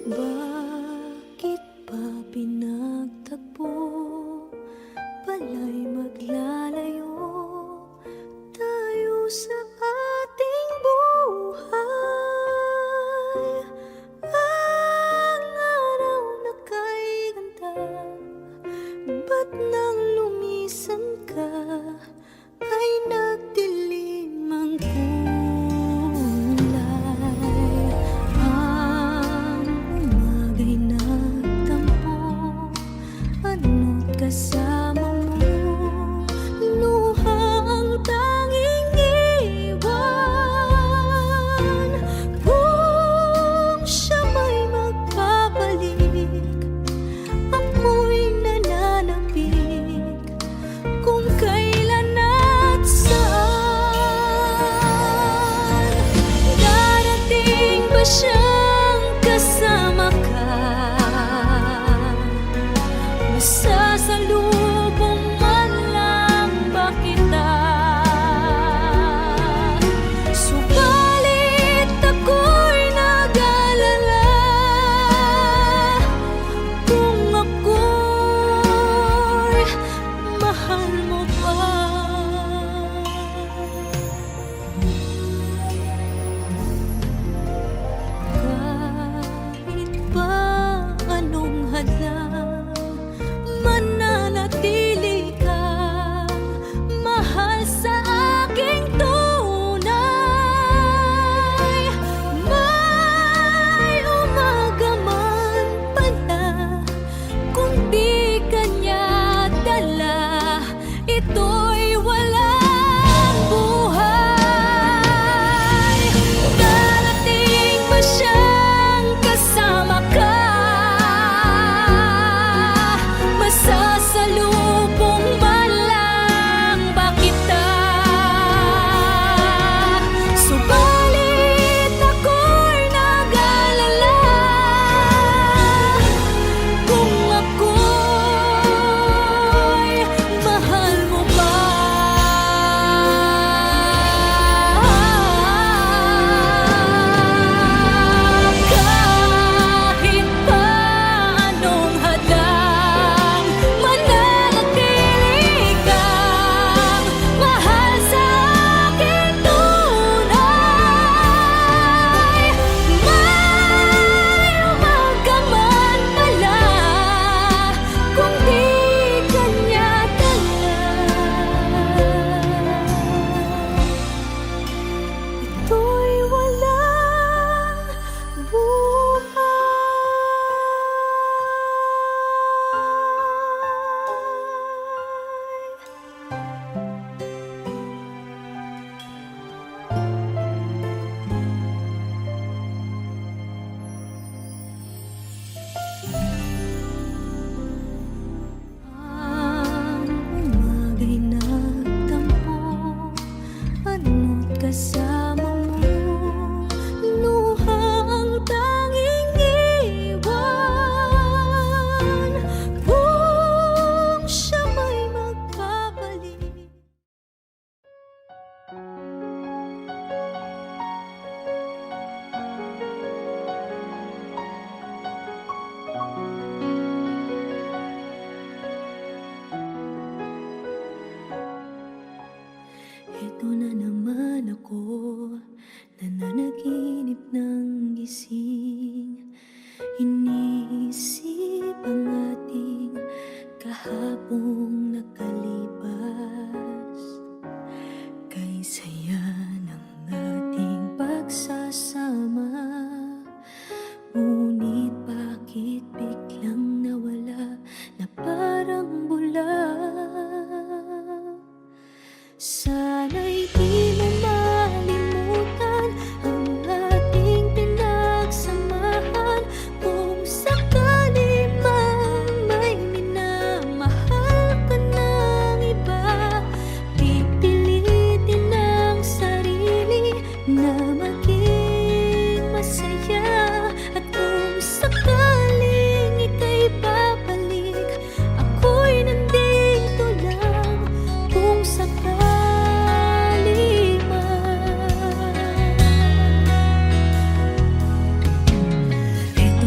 Bakit ba pinagtagpo? Pala'y maglalayo tayo sa ating buhay. Ang araw na kay ganda, ba't nang lumisan ka ay nagdilim ang kulay? Ang umaga'y nagtampo, ano't kasama mo, luha ang tanging iwan. Kung siya may magpapalik, ako'y nananapik kung kailan at saan. Darating ba siyang kasama ka? Masasalubong man lang ba kita? Subalit ako'y nag-alala kung ako'y mahal mo pa. Kahit pa anong hadlang, mananatili kang mahal sa aking tunay. May umaga man pala, kung di kanya dala, ito'y walang buhay. Darating ba siyang kasama ka? Masasalubong man lang ba kita? Subalit ako'y nag-alala kung ako'y mahal mo pa. Kahit pa anong hadlang, mananatili kang mahal sa aking tunay. May umaga man pala, kung di kanya dala, ito'y walang buhay. Ang umaga'y nagtampo, ano't kasama mo, luha ang tanging iwan. Kung siya may magpapalik, eto na naman ako, nananaginip ng gising. Iniisip ang ating kahapong nakalipas. Kay saya ng ating pagsasama, ngunit bakit biglang nawala na parang bula? Sana'y di mo malimutan ang ating pinagsamahan. Kung sakali mang may minamahal ka ng iba, pipilitin ang sarili na maging masaya. At kung sakaling ika'y babalik, ako'y nandito lang kung sakali. Eto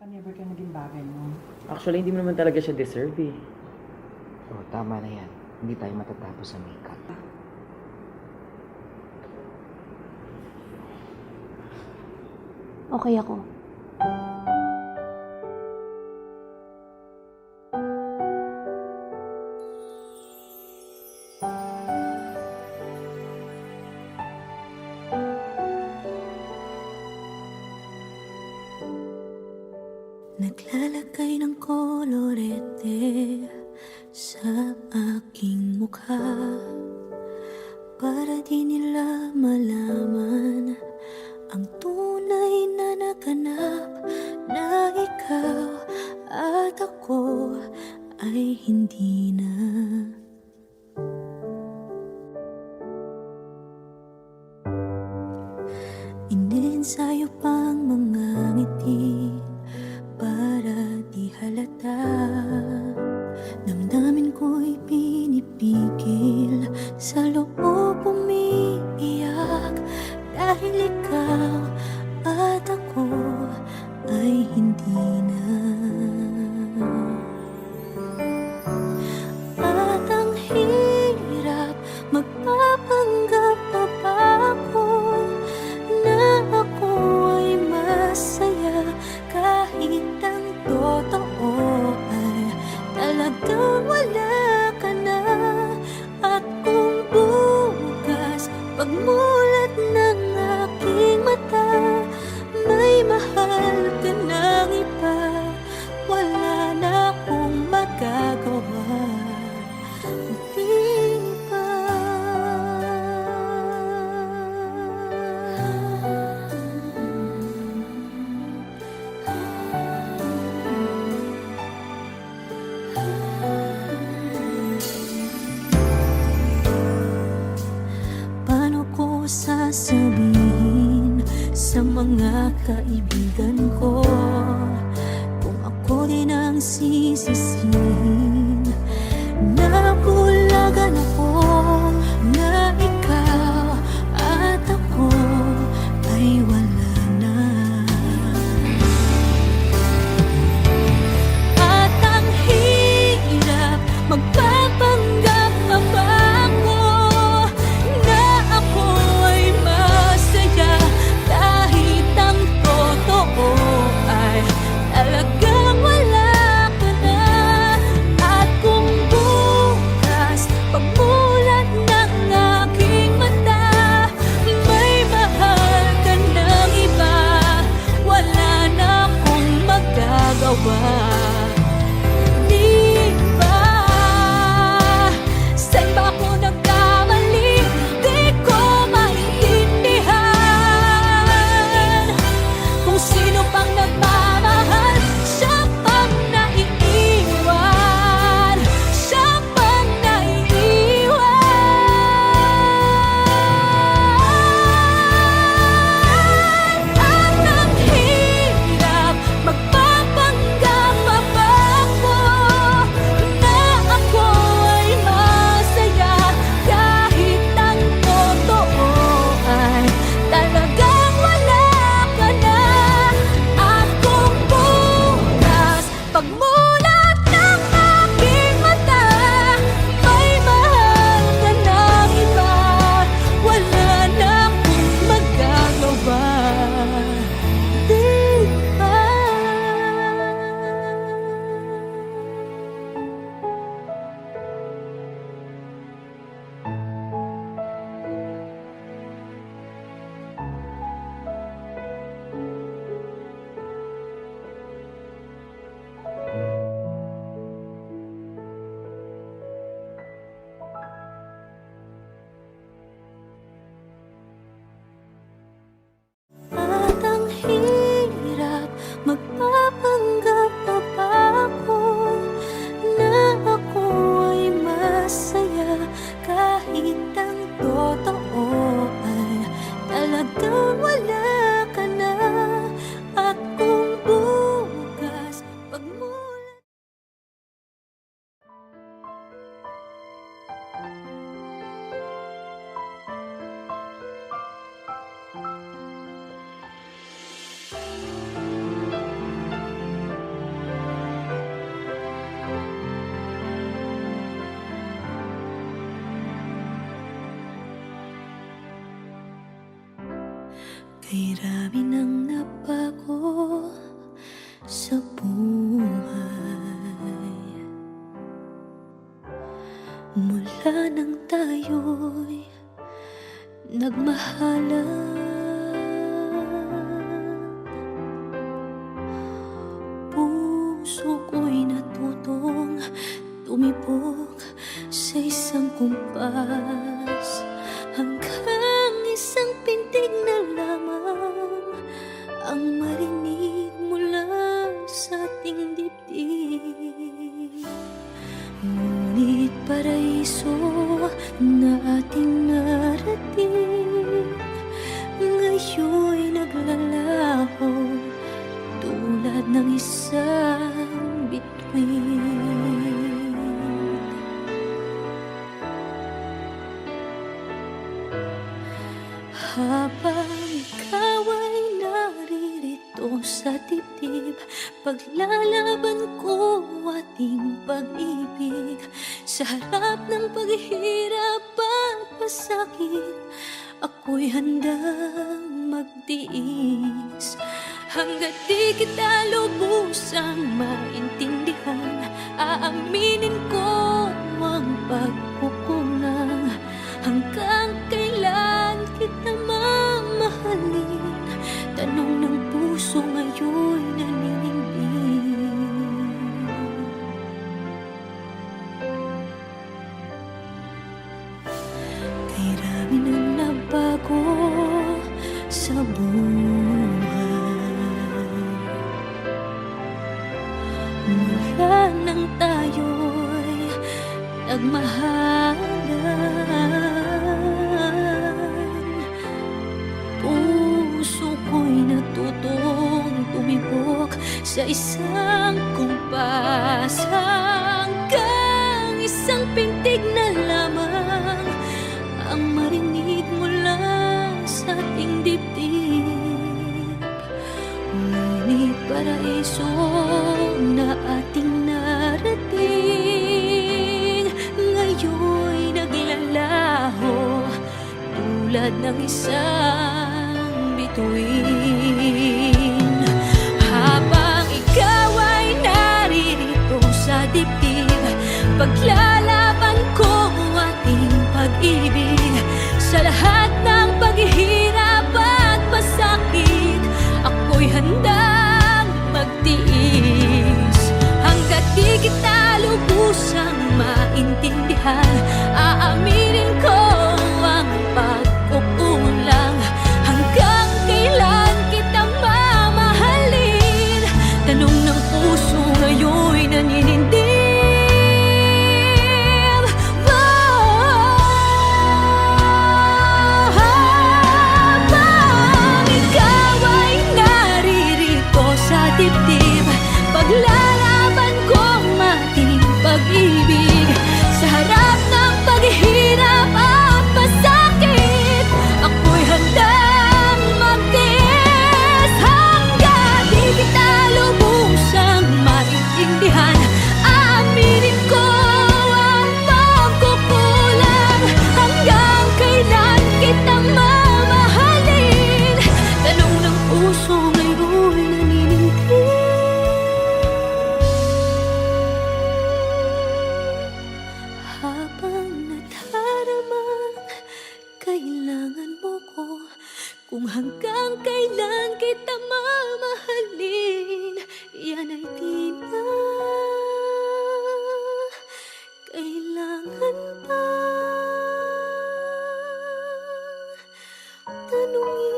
never ka naging bagay mo. Actually, hindi mo naman talaga siya deserve eh. Oh, tama na yan. Hindi tayo matatapos sa makeup. Okay ako. Naglalagay ng kolorete sa aking mukha para di nila malaman ang tunay na naganap, na ikaw at ako ay hindi na. Inensayo pang mga ngiti para di halata. Damdamin ko'y pinipigil, sa loob umiiyak, dahil ikaw at ako ay hindi na. At ang hirap, magpapanggap pa ba ako na ako ay masaya, kahit ang totoo ay talagang wala ka na. At kung bukas pagmulat ng aking mata, may mahal ka ng iba, wala na akong magagawa. Di ba? Paano ko sasabihin sa mga kaibigan ko kung ako din ang sisisihin? Nabulagan ako na ikaw at ako ay wala na. At ang hirap, magpapanggap pa ba ako na ako ay masaya, kahit ang totoo ay talagang wala ka na. At kung bukas pagmulat Kay rami ng nabago sa buhay, mula nang tayo'y nagmahalan. Puso ko'y natutong tumibok sa isang kumpas, hanggang isang pintig na lamang ang marinig mula sa ating dibdib. Ngunit paraiso na ating narating, ngayon'y naglalaho tulad ng isang bituin. Habang ikaw ay naririto sa dibdib, paglalaban ko ating pag-ibig. Sa harap ng paghihirap at pasakit, ako'y handang magtiis. Hanggat di kita lubusang maintindihan, aaminin ko ang pagkukulang. Hanggang kailan kita mamahalin? Tanong ng puso ngayon'y naninindig. Kay rami ng nabago sa buhay, mula nang tayo'y nagmahalan. Puso ko'y natutong tumibok sa isang kumpas, hanggang isang pintig na lamang ang marinig mula sa ating dibdib. Ngunit paraiso na ating narating, ngayon'y naglalaho tulad ng isang bituin. Habang ikaw ay naririto sa dibdib, paglalaban ko ating pag-ibig. Sa lahat ng paghihirap at pasakit, ako'y handang magtiis. Hanggat di kita lubusang maintindihan, aaminin ko ang pagkukulang. Hanggang kailan kita mamahalin? Tanong ng puso ngayon'y naninindig. Habang ikaw ay naririto sa dibdib, paglalaban ko ating pag-ibig. Sa harap ng paghihirap at pasakit, ako'y handang magtiis. Hanggang di kita lubusang maintindihan, aaminin ko ang pagkukulang. Hanggang kailan kita mamahalin? Tanong ng puso ngayon'y naninindig. Habang nadaramang kailangan mo ko, kung hanggang kailan kita mamahalin, yan ay di na kailangan pa tanungin.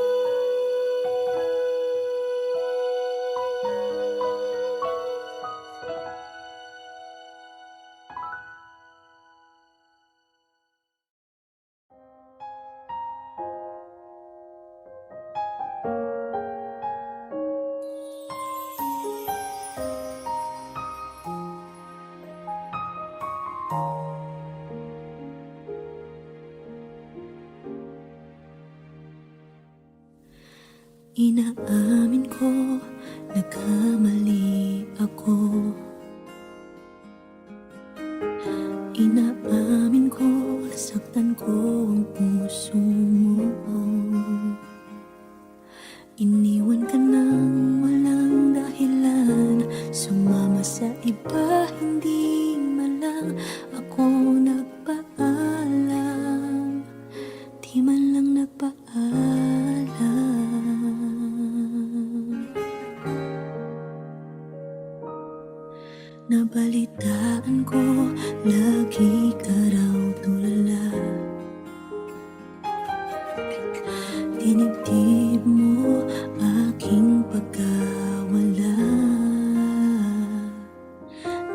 Inaamin ko, nagkamali ako. Inaamin ko, nasaktan ko ang puso mo. ko, lagi ka raw tulala. Dinibdib mo aking pagkawala.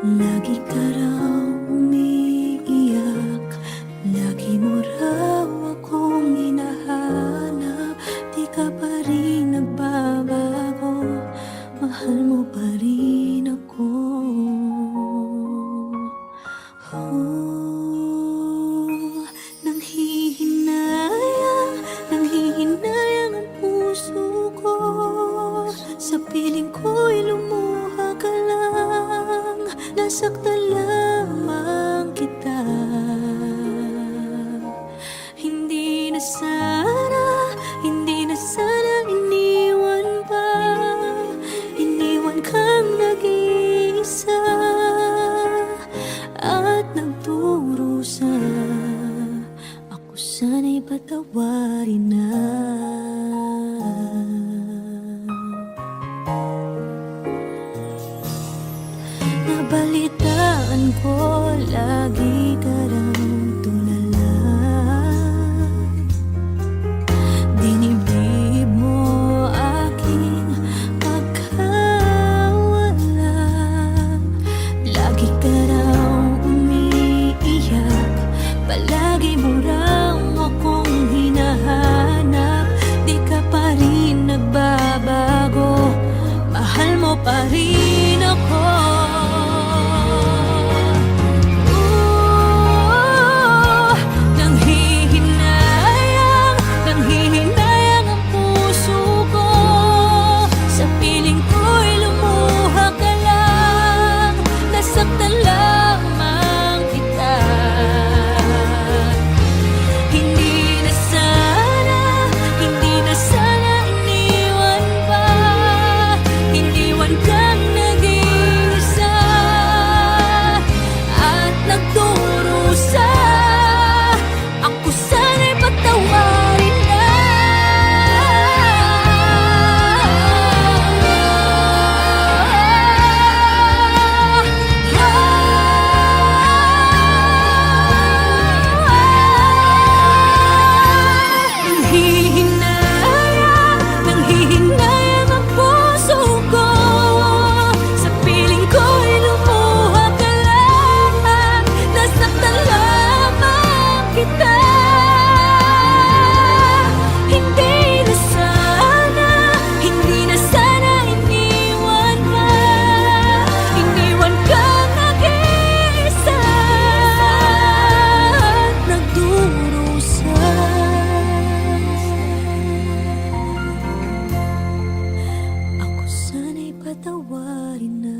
Lagi ka raw umiiyak, lagi mo raw akong hinahanap. Di ka pa rin nagbabago, mahal mo pa rin ako. Nanghihinayang ang puso ko. Sa piling ko'y lumuha ka lang, nasaktan lamang kita. Hindi na sana iniwan pa. Iniwan kang nag-iisa at nagdurusa. Ako sana'y patawarin na. Nabalitaan ko, lagi ka raw tulala. Dinibdib mo aking pagkawala. Lagi ka raw umiiyak, palagi mo raw akong hinahanap. Di ka pa rin nagbabago, mahal mo pa rin ako. Nanghihinayang ang puso ko. Sa piling ko'y lumuha ka lang, nasaktan lamang kita. Hindi na sana iniwan pa. Iniwan kang nag-iisa at nagdurusa. Ako sana'y patawarin na. Nanghihinayang ang puso ko. Sa piling ko'y lumuha ka lang, nasaktan lamang kita. Hindi na sana iniwan pa. Iniwan kang nag-iisa at nagdurusa. Ako sana'y patawarin na.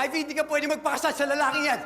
Ivy, hindi ka pwede magpakasal sa lalaking yan!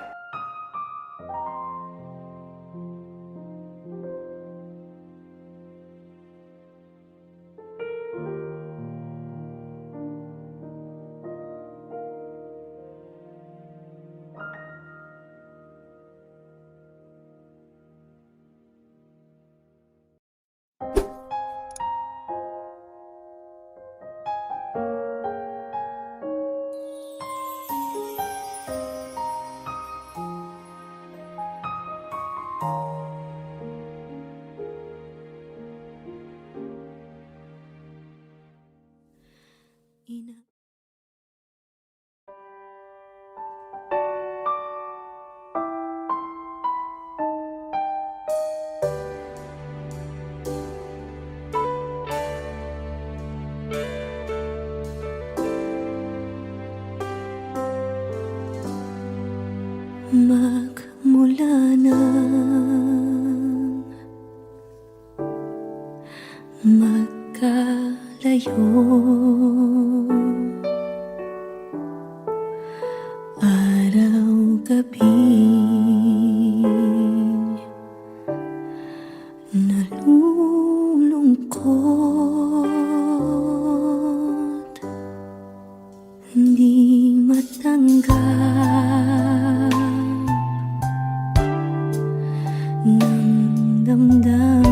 Ina. Magmula nang magkalayo, araw-gabi nalulungkot, hindi matanggap ng damdamin.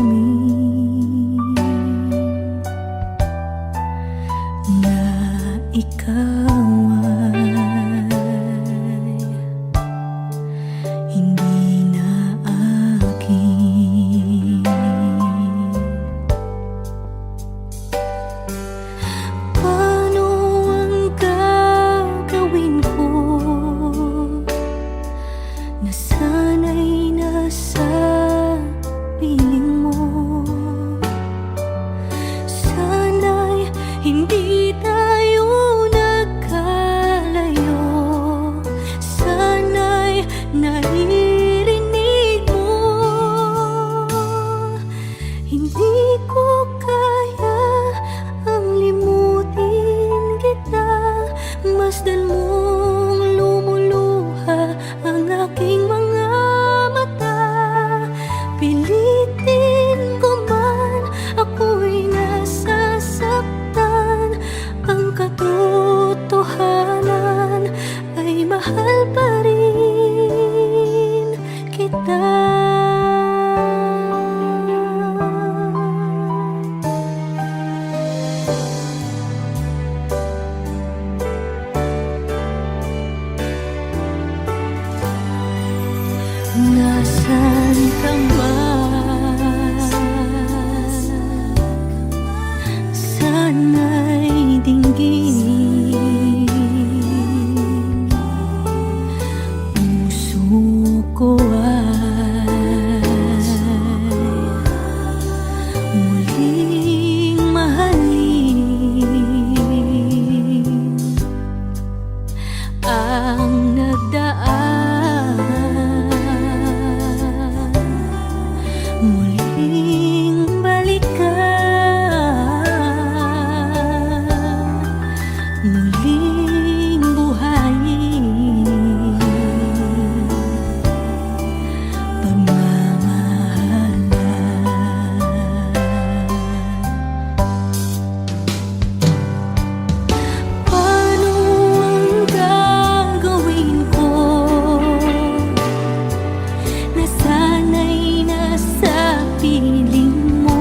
nasan ka man, sana'y dinggin puso ko ay muling mahalin ang nagdaan, muling balikan, muling buhayin pagmamahalan. Paano ang gagawin ko? Nasanay na sa piling mo.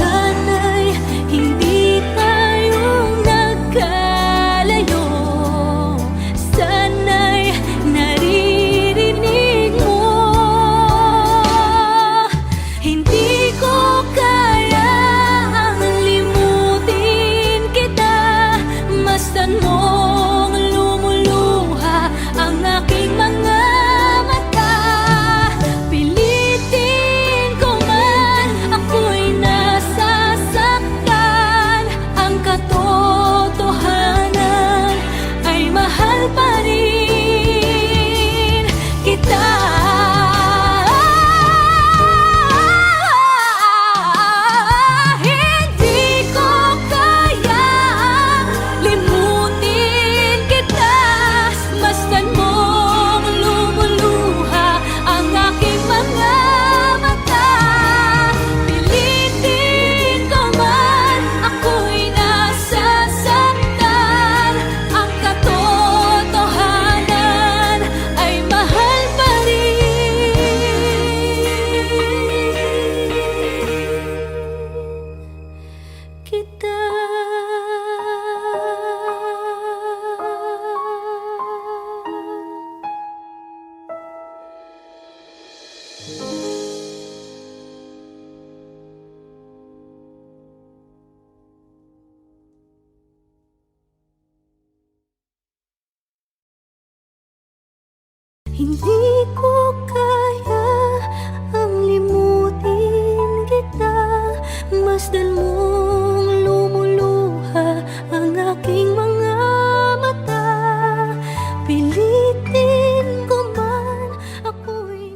Sana'y hindi tayo nagkalayo. Sana'y naririnig mo. Hindi ko kayang limutin kita, masdan mong lumuluha ang aking mga mata. Pilitin ko man, ako'y nasasaktan. Ang katotohanan ay mahal pa rin kita. Hindi ko kayang limutin kita, masdan mong lumuluha ang aking mga mata. Pilitin ko man, ako'y nasasaktan. Ang katotohanan ay mahal pa rin kita. Hindi ko kaya ang limutin kita, masdan mong lumuluha ang aking mga mata. Pilitin ko man, ako'y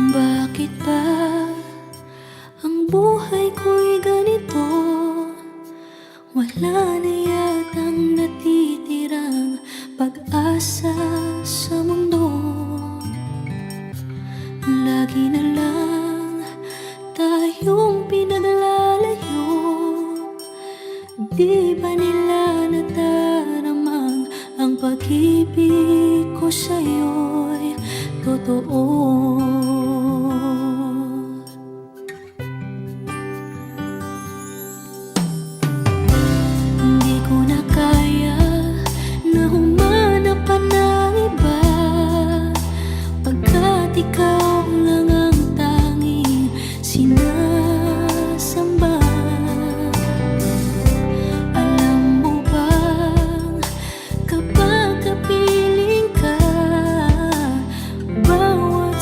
bakit ba ang buhay ko'y ganito? Wala na yatang natitirang pag-asa sa mundo. Lagi na lang tayong pinaglalayo. Di ba nila nataramang ang pag-ibig ko sa'yo'y totoo? Hindi ko na kaya na humanap pa ng iba, pagkat ikaw lang ang tanging sinasamba. Alam mo bang kapag kapiling ka, bawat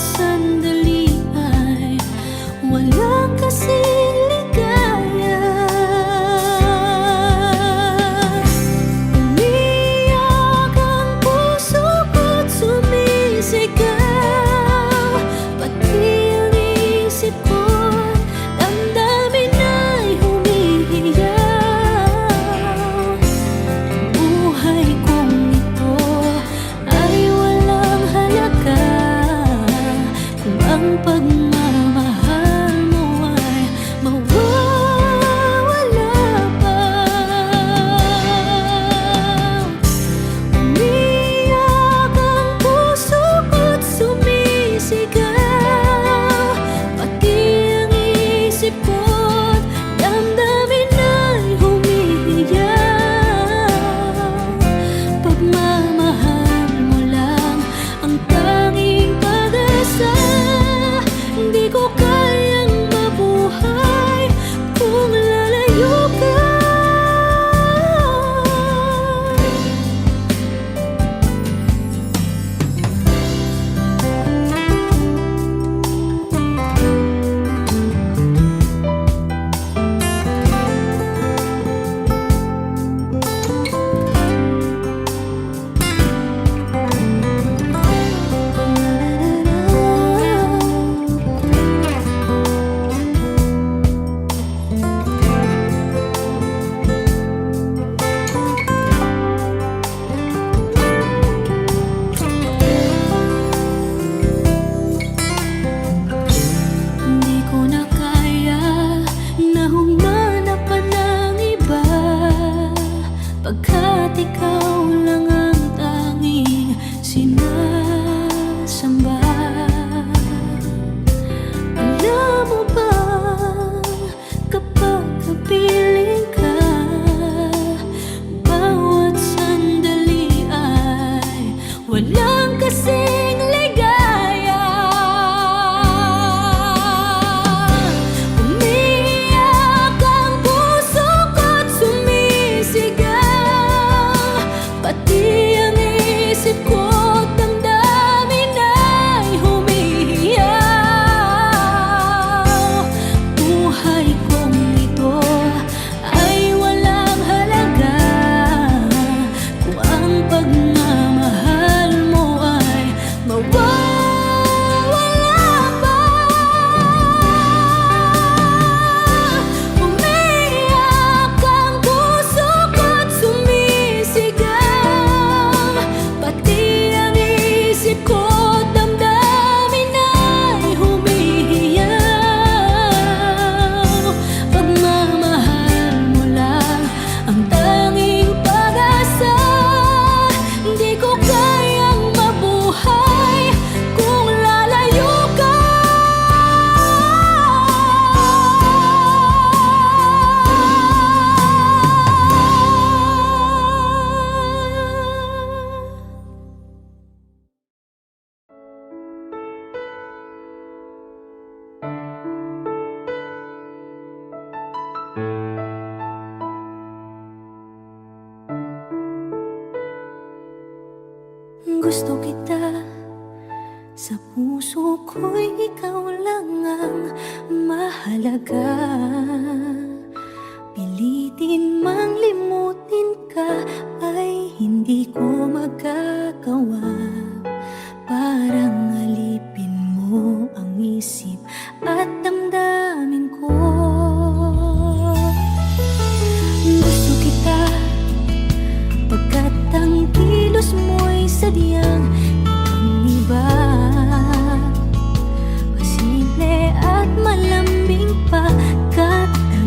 Gusto kita, sa puso ko'y ikaw lang ang mahalaga. Pilitin mang limutin ka ay hindi ko magagawa. Parang alipin mo ang isip at damdamin ko. Gusto kita pagkat ang kilos mo'y sadyang ibang-iba. Masimple at malambing pagkat ang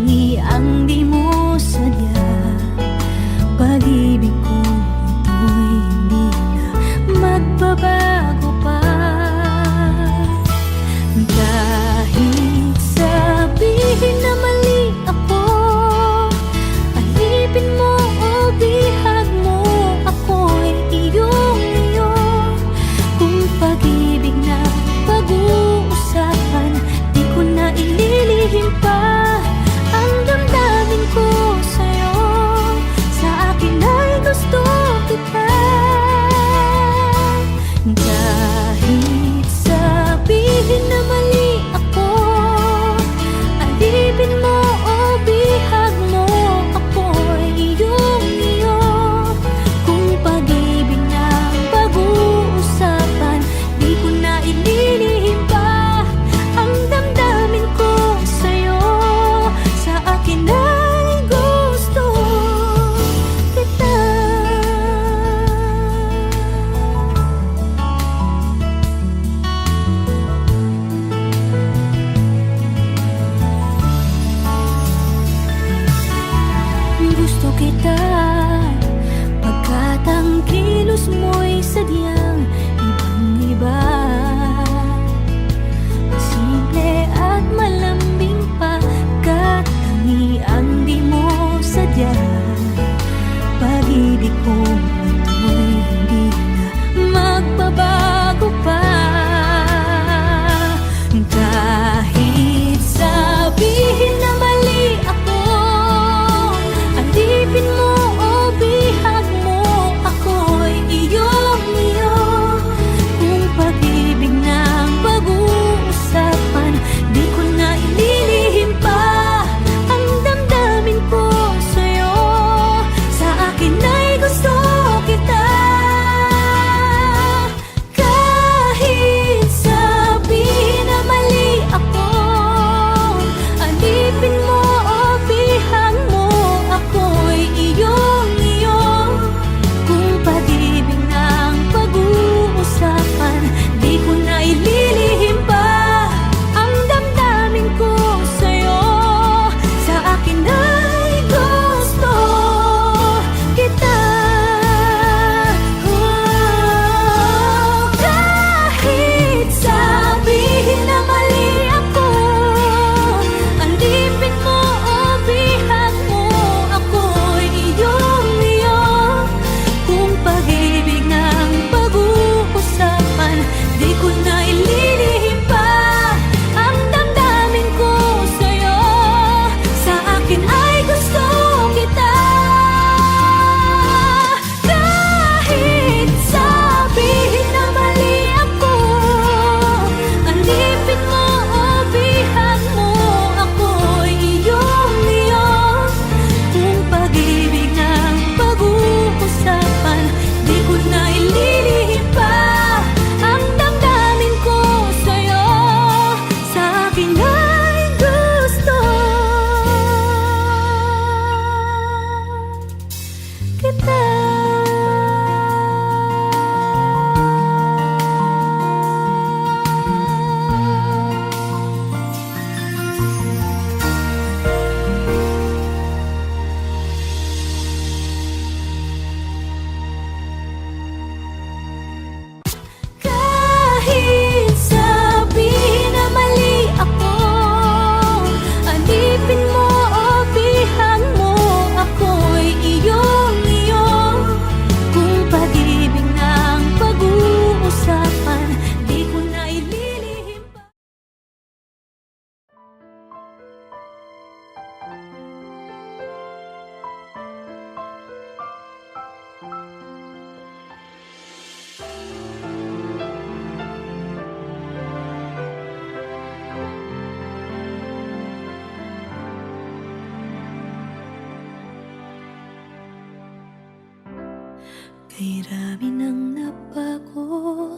Kay rami nang nabago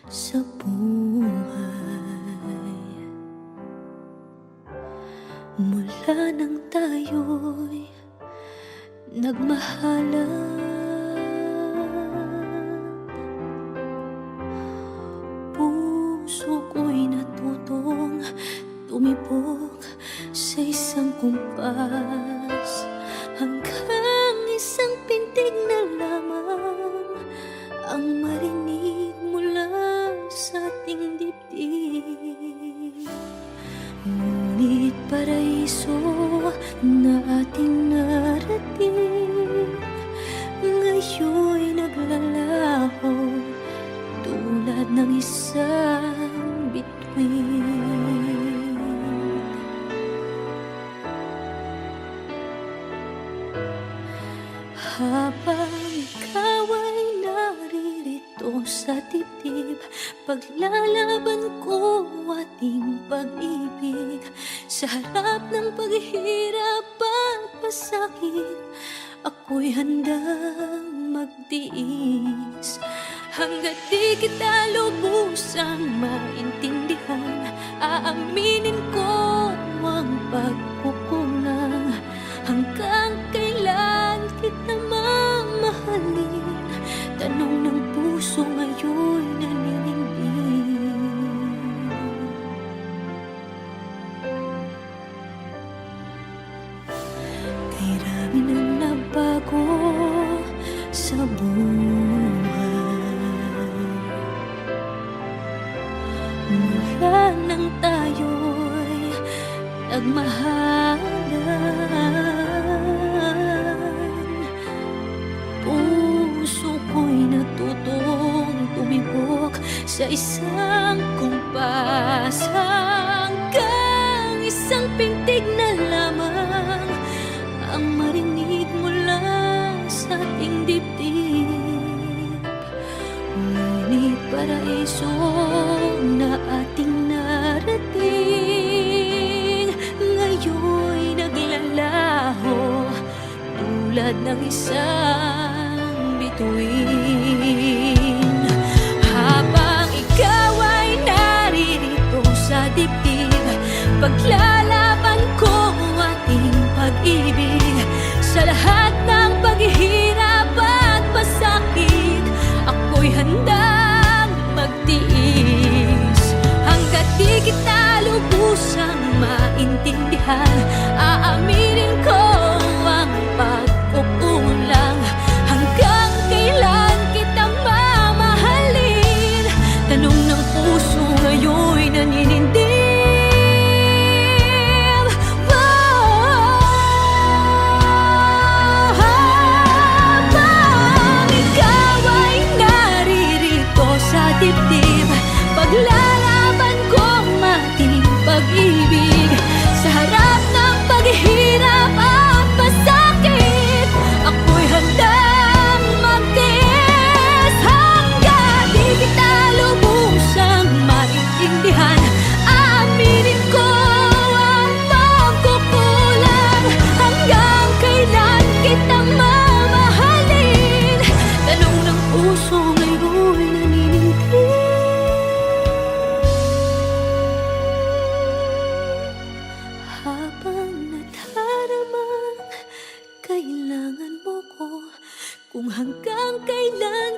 sa buhay. Mula nang tayo'y nagmahalan, puso ko'y natutong tumibok sa isang kumpas, hanggang isang pintig na lamang ang marinig mula sa ating dibdib. Ngunit paraiso na ating narating, ngayon'y naglalaho tulad ng isang bituin. Habang ikaw ay naririto sa dibdib, paglalaban ko ating pag-ibig. Sa harap ng paghihirap at pasakit, ako'y handang magtiis. Hanggat di kita lubusang maintindihan, aaminin ko ang pagkukulang. Hanggang kailan kita mamahalin? Tanong ng puso ngayon naninindig. Kay rami nang nabago sa buhay. Mula nang tayo'y nagmahalan, puso ko'y natutong tumibok sa isang kumpas, hanggang isang pintig na lamang ang marinig mula sa ating dibdib. Ngunit paraiso na ating narating, ngayon'y naglalaho tulad ng isang bituin. Habang ikaw ay naririto sa dibdib, paglalaban ko ating pag-ibig. Sa lahat ng paghihirap at pasakit, ako'y handang magtiis. Hanggat di kita lubusang maintindihan, aaminin ko ang pagkukulang. Hanggang kailan kita mamahalin? Tanong ng puso ngayon'y naninindig. Habang ikaw ay naririto sa dibdib, paglalaban ko ating pag-ibig. Sa harap ng paghihirap at pasakit, ako'y handang magtiis. Hanggang di kita lubusang maintindihan, aaminin ko ang pagkukulang. Hanggang kailan kita mamahalin? Tanong ng puso ngayon'y naninindig. Habang nadaramang kailangan mo ko, kung hanggang kailan